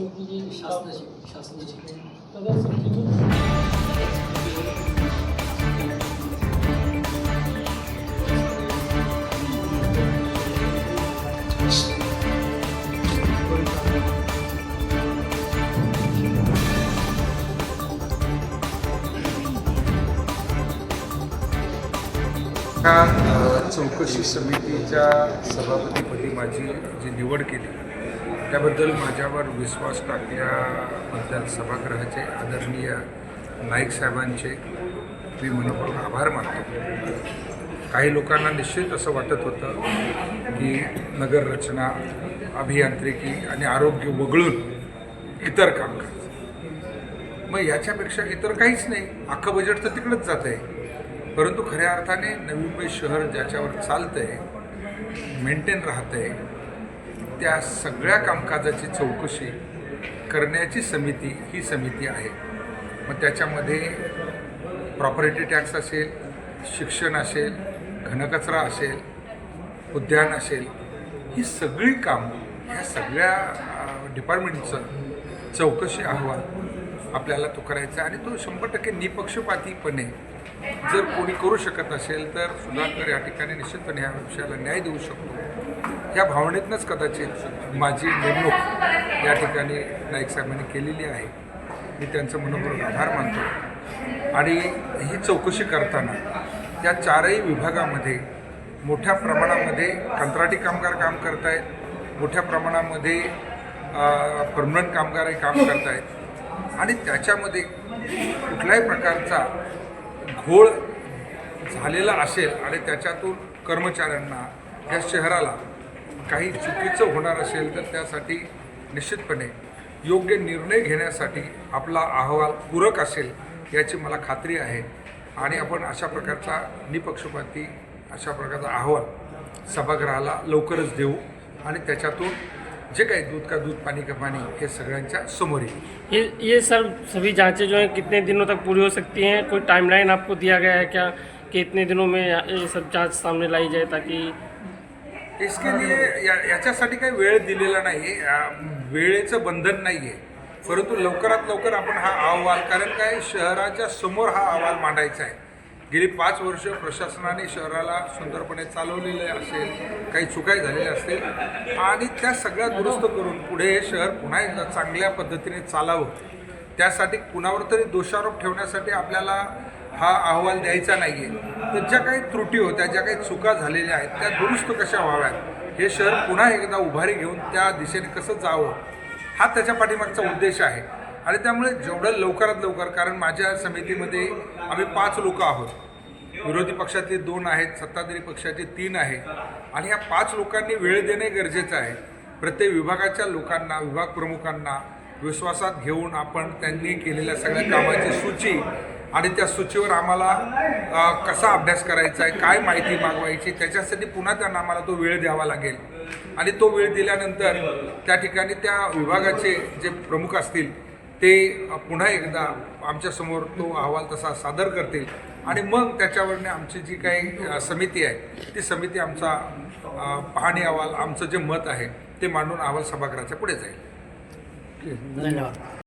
समितीची शासनाची दादा समितीची चौकशी समितीच्या सभापतीपदी माझी जी निवड केली त्याबद्दल माझ्यावर विश्वास टाकल्याबद्दल सभागृहाचे आदरणीय नाईक साहेबांचे मी मनपूर्वक आभार मानतो. काही लोकांना निश्चित असं वाटत होतं की नगररचना, अभियांत्रिकी आणि आरोग्य वगळून इतर कामकाज, मग याच्यापेक्षा इतर काहीच नाही, अख्खं बजेट तर तिकडंच जात आहे. परंतु खऱ्या अर्थाने नवी मुंबई शहर ज्याच्यावर चालतं आहे, मेंटेन राहतं आहे, त्या सगळ्या कामकाजाची चौकशी करण्याची समिती ही समिती आहे. मग त्याच्यामध्ये प्रॉपर्टी टॅक्स असेल, शिक्षण असेल, घनकचरा असेल, उद्यान असेल, ही सगळी कामं ह्या सगळ्या डिपार्टमेंटचं चौकशी अहवाल आपल्याला तो करायचा आणि तो 100% निपक्षपातीपणे जर कोणी करू शकत असेल तर सुधाकर या ठिकाणी निश्चितपणे ह्या विषयाला न्याय देऊ शकतो. ह्या भावनेतनंच कदाचित माझी नेमणूक या ठिकाणी नाईक साहेबांनी केलेली आहे. मी त्यांचं मनपूर्वक आभार मानतो. आणि ही चौकशी करताना या चारही विभागामध्ये मोठ्या प्रमाणामध्ये कंत्राटी कामगार काम करत आहेत, मोठ्या प्रमाणामध्ये परमनंट कामगारही काम करत आहेत आणि त्याच्यामध्ये कुठल्याही प्रकारचा घोळ झालेला असेल आणि त्याच्यातून कर्मचाऱ्यांना या शहराला काही चुकीचं होणार असेल तर त्यासाठी निश्चितपणे योग्य निर्णय घेण्यासाठी आपला अहवाल पूरक असेल याची मला खात्री आहे. आणि आपण अशा प्रकारचा निपक्षपाती अशा प्रकारचा अहवाल सभागृहाला लवकरच देऊ आणि त्याच्यातून जे काही दूध का दूध पानी का पानी हे सगळ्यांच्या समोर येईल. ये सर सभी जांचें जो हैं कितने दिनों तक पूरी हो सकती हैं? कोई टाइमलाइन आपको दिया गया है क्या कि इतने दिनों में ये सब जांच सामने लाई जाए ताकि इसके लिए याच्यासाठी काही वेळ दिलेला नाही, वेळेचं बंधन नाही आहे. परंतु लवकरात लवकर आपण हा अहवाल, कारण काय शहराच्या समोर हा अहवाल मांडायचा आहे. गेली 5 वर्ष प्रशासनाने शहराला सुंदरपणे चालवलेलं असेल, काही चुकाई झालेल्या असतील आणि त्या सगळ्या दुरुस्त करून पुढे हे शहर पुन्हा एकदा चांगल्या पद्धतीने चालावं, त्यासाठी कुणावर तरी दोषारोप ठेवण्यासाठी आपल्याला हा अहवाल द्यायचा नाही आहे. तर ज्या काही त्रुटी होत्या, ज्या काही चुका झालेल्या आहेत त्या दुरुस्त कशा व्हाव्यात, हे शहर पुन्हा एकदा उभारी घेऊन त्या दिशेने कसं जावं, हा त्याच्या पाठीमागचा उद्देश आहे. आणि त्यामुळे जेवढं लवकरात लवकर, कारण माझ्या समितीमध्ये आम्ही 5 लोक आहोत, विरोधी पक्षातले 2 आहेत, सत्ताधारी पक्षाचे 3 आहे आणि ह्या 5 लोकांनी वेळ देणे गरजेचं आहे. प्रत्येक विभागाच्या लोकांना, विभाग प्रमुखांना विश्वासात घेऊन आपण त्यांनी केलेल्या सगळ्या कामाची सूची आणि त्या सूचीवर आम्हाला कसा अभ्यास करायचा आहे, काय माहिती मागवायची, त्याच्यासाठी पुन्हा त्यांना आम्हाला तो वेळ द्यावा लागेल. आणि तो वेळ दिल्यानंतर त्या ठिकाणी त्या विभागाचे जे प्रमुख असतील ते पुन्हा एकदा आमच्यासमोर तो अहवाल तसा सादर करतील आणि मग त्याच्यावरने आमची जी काही समिती आहे ती समिती आमचा पाहणी अहवाल, आमचं जे मत आहे ते मांडून अहवाल सभागृहाच्या पुढे जाईल. धन्यवाद.